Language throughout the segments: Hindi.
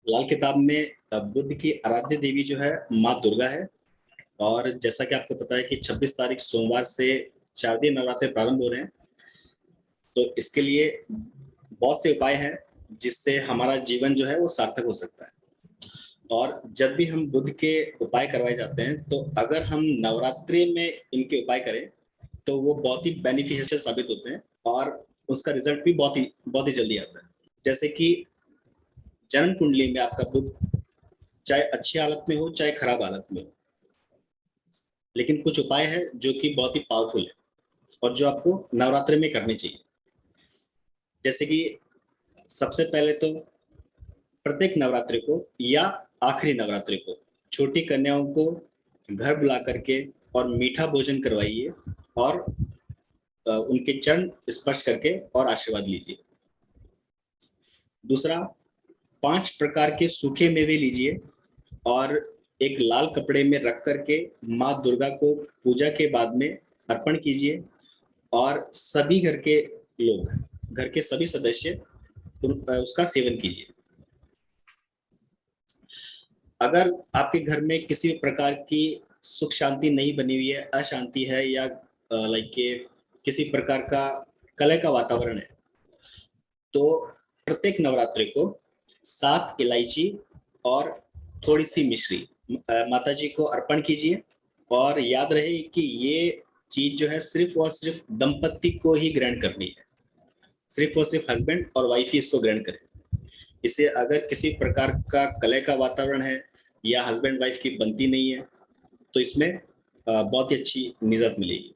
लाल किताब में बुद्ध की आराध्य देवी जो है माँ दुर्गा है। और जैसा कि आपको पता है कि 26 तारीख सोमवार से शारदीय नवरात्र प्रारंभ हो रहे हैं। तो इसके लिए बहुत से उपाय हैं जिससे हमारा जीवन जो है वो सार्थक हो सकता है। और जब भी हम बुद्ध के उपाय करवाए जाते हैं तो अगर हम नवरात्रि में इनके उपाय करें तो वो बहुत ही बेनिफिशियल साबित होते हैं और उसका रिजल्ट भी बहुत ही जल्दी आता है। जैसे कि जन्म कुंडली में आपका बुद्ध चाहे अच्छी हालत में हो चाहे खराब हालत में हो, लेकिन कुछ उपाय है जो कि बहुत ही पावरफुल है और जो आपको नवरात्रि में करने चाहिए। जैसे कि सबसे पहले तो प्रत्येक नवरात्रि को या आखिरी नवरात्रि को छोटी कन्याओं को घर बुला करके और मीठा भोजन करवाइए और उनके चरण स्पर्श करके और आशीर्वाद लीजिए। दूसरा, 5 प्रकार के सूखे मेवे लीजिए और एक लाल कपड़े में रख करके माँ दुर्गा को पूजा के बाद में अर्पण कीजिए और सभी घर के लोग, घर के सभी सदस्य उसका सेवन कीजिए। अगर आपके घर में किसी प्रकार की सुख शांति नहीं बनी हुई है, अशांति है या लाइक किसी प्रकार का कलह का वातावरण है, तो प्रत्येक नवरात्रि को 7 इलायची और थोड़ी सी मिश्री माता जी को अर्पण कीजिए। और याद रहे कि ये चीज जो है सिर्फ और सिर्फ दंपति को ही ग्रहण करनी है, सिर्फ और सिर्फ हस्बैंड और वाइफ ही इसको ग्रहण करें। इससे अगर किसी प्रकार का कलह का वातावरण है या हस्बैंड वाइफ की बनती नहीं है तो इसमें बहुत ही अच्छी निजात मिलेगी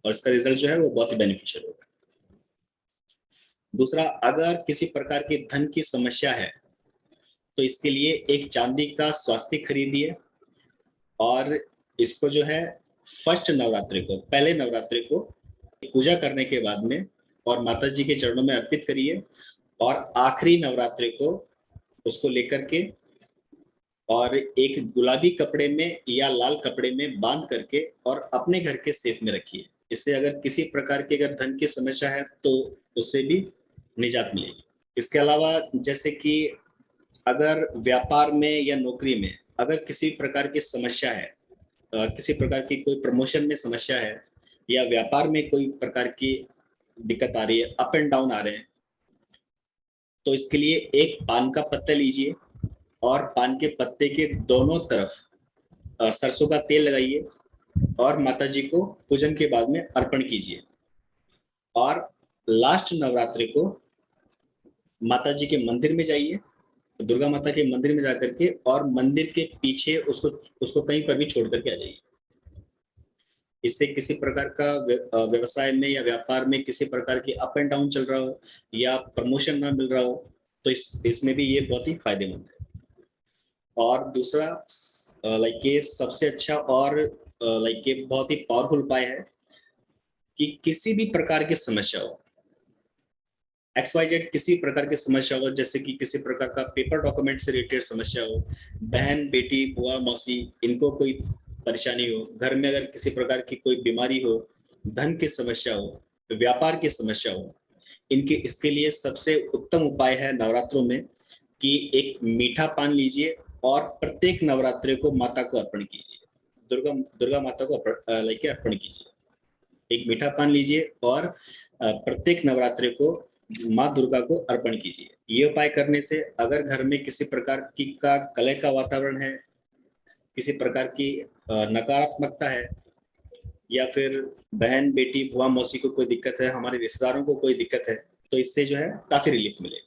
और इसका रिजल्ट जो है वो बहुत ही बेनिफिशियल होगा। दूसरा, अगर किसी प्रकार की धन की समस्या है तो इसके लिए एक चांदी का स्वास्तिक खरीदिए और इसको जो है फर्स्ट नवरात्रि को, पहले नवरात्रि को पूजा करने के बाद में और माता जी के चरणों में अर्पित करिए और आखिरी नवरात्रि को उसको लेकर के और एक गुलाबी कपड़े में या लाल कपड़े में बांध करके और अपने घर के सेफ में रखिए। इससे अगर किसी प्रकार की अगर धन की समस्या है तो उससे भी निजात मिलेगी। इसके अलावा जैसे कि अगर व्यापार में या नौकरी में अगर किसी प्रकार की समस्या है, किसी प्रकार की कोई प्रमोशन में समस्या है या व्यापार में कोई प्रकार की दिक्कत आ रही है, अप एंड डाउन आ रहे हैं, तो इसके लिए एक पान का पत्ता लीजिए और पान के पत्ते के दोनों तरफ सरसों का तेल लगाइए और माता जी को पूजन के बाद में अर्पण कीजिए। और लास्ट नवरात्रि को माता जी के मंदिर में जाइए, दुर्गा माता के मंदिर में जाकर के और मंदिर के पीछे उसको उसको कहीं पर भी छोड़ करके आ जाइए। इससे किसी प्रकार का व्यवसाय में या व्यापार में किसी प्रकार की अप एंड डाउन चल रहा हो या प्रमोशन ना मिल रहा हो तो इसमें भी ये बहुत ही फायदेमंद है। और दूसरा, लाइक ये सबसे अच्छा और लाइक ये बहुत ही पावरफुल उपाय है कि किसी भी प्रकार की समस्या हो, XYZ किसी प्रकार की समस्या हो, जैसे कि किसी प्रकार का पेपर डॉक्यूमेंट से रिलेटेड समस्या हो, बहन बेटी बुआ मौसी इनको कोई परेशानी हो, घर में अगर किसी प्रकार की कोई बीमारी हो, धन की समस्या हो, व्यापार की समस्या हो, इनके इसके लिए सबसे उत्तम उपाय है नवरात्रों में कि एक मीठा पान लीजिए और प्रत्येक नवरात्रि को माता को अर्पण कीजिए, दुर्गा दुर्गा माता को लाइक अर्पण कीजिए। एक मीठा पान लीजिए और प्रत्येक नवरात्रि को माँ दुर्गा को अर्पण कीजिए। ये उपाय करने से अगर घर में किसी प्रकार की का कलह का वातावरण है, किसी प्रकार की नकारात्मकता है या फिर बहन बेटी बुआ मौसी को कोई दिक्कत है, हमारे रिश्तेदारों को कोई दिक्कत है, तो इससे जो है काफी रिलीफ मिलेगा।